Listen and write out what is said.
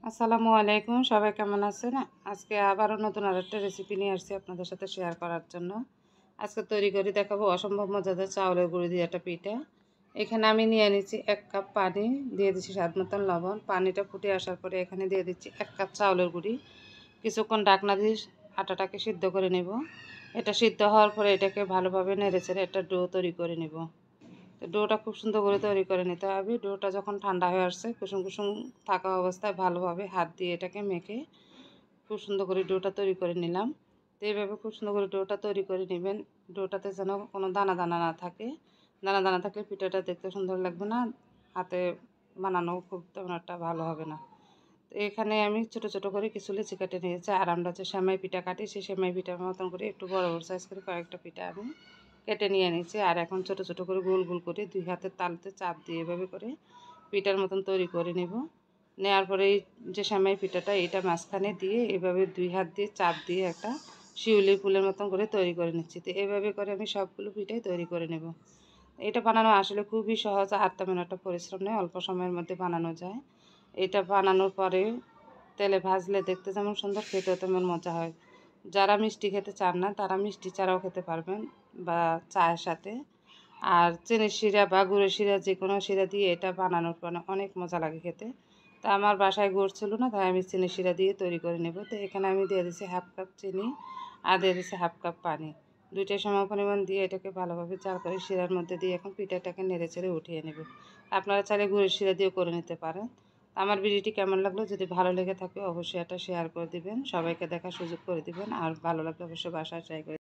আসসালামু আলাইকুম, সবাই কেমন আছেন? আজকে আবারও নতুন আরেকটা রেসিপি নিয়ে আসছি আপনাদের সাথে শেয়ার করার জন্য। আজকে তৈরি করে দেখাবো অসম্ভব মজাদার চাউলের গুঁড়ি দিয়ে একটা পিঠা। এখানে আমি নিয়ে নিচ্ছি 1 কাপ পানি, দিয়ে দিচ্ছি স্বাদ মতন লবণ। পানিটা ফুটে আসার পরে এখানে দিয়ে দিচ্ছি 1 কাপ চাউলের গুঁড়ি। কিছুক্ষণ ঢাকনা দিয়ে আটাটাকে সিদ্ধ করে নেব। এটা সিদ্ধ হওয়ার পরে এটাকে ভালোভাবে নেড়েচেড়ে একটা ডো তৈরি করে নেব। তো ডোটা খুব সুন্দর করে তৈরি করে নিতে হবে। ডোটা যখন ঠান্ডা হয়ে আসছে কুসুম কুসুম থাকা অবস্থায় ভালোভাবে হাত দিয়ে এটাকে মেখে খুব সুন্দর করে ডোটা তৈরি করে নিলাম। তো এইভাবে খুব সুন্দর করে ডোটা তৈরি করে নেবেন। ডোটাতে যেন কোনো দানা দানা না থাকে। দানা দানা থাকলে পিঠাটা দেখতে সুন্দর লাগবে না, হাতে বানানো খুব তেমন একটা ভালো হবে না। তো এখানে আমি ছোটো ছোটো করে কিছু লেচি কেটে নিয়েছি। আর আমরা যে সেমাই পিঠা কাটি সেই সেমাই পিঠার মতন করে একটু বড় বড় সাইজ করে কয়েকটা পিঠা আমি কেটে নিয়ে নিয়েছি। আর এখন ছোটো ছোটো করে গোল গোল করে 2 হাতের তালুতে চাপ দিয়ে এভাবে করে পিঠার মতন তৈরি করে নেব। নেওয়ার পরে এই যে সেমাই পিঠাটা এটা মাঝখানে দিয়ে এভাবে 2 হাত দিয়ে চাপ দিয়ে একটা শিউলি ফুলের মতন করে তৈরি করে নিচ্ছি। তো এভাবে করে আমি সবগুলো পিঠাই তৈরি করে নেব। এটা বানানো আসলে খুবই সহজ, আর তেমন একটা পরিশ্রম নেই, অল্প সময়ের মধ্যে বানানো যায়। এটা বানানোর পরে তেলে ভাজলে দেখতে যেমন সুন্দর, খেতেও তেমন মজা হয়। যারা মিষ্টি খেতে চান না তারা মিষ্টি ছাড়াও খেতে পারবেন বা চায়ের সাথে। আর চিনির শিরা বা গুড়ের শিরা যে কোনো শিরা দিয়ে এটা বানানোর পরে অনেক মজা লাগে খেতে। তা আমার বাসায় গুড় ছিল না, তাই আমি চিনির শিরা দিয়ে তৈরি করে নেব। তো এখানে আমি দিয়ে দিচ্ছি 1/2 কাপ চিনি আর দিয়ে দিচ্ছি 1/2 কাপ পানি। দুইটাই সম পরিমাণ দিয়ে এটাকে ভালোভাবে জাল করে শিরার মধ্যে দিয়ে এখন পিঠাটাকে নেড়ে চেড়ে উঠিয়ে নেব। আপনারা চাইলে গুড়ের শিরা দিয়েও করে নিতে পারেন। আমার ভিডিওটি কেমন লাগলো, যদি ভালো লেগে থাকে অবশ্যই এটা শেয়ার করে দিবেন, সবাইকে দেখার সুযোগ করে দিবেন। আর ভালো লাগলে অবশ্যই বাসায় ট্রাই করে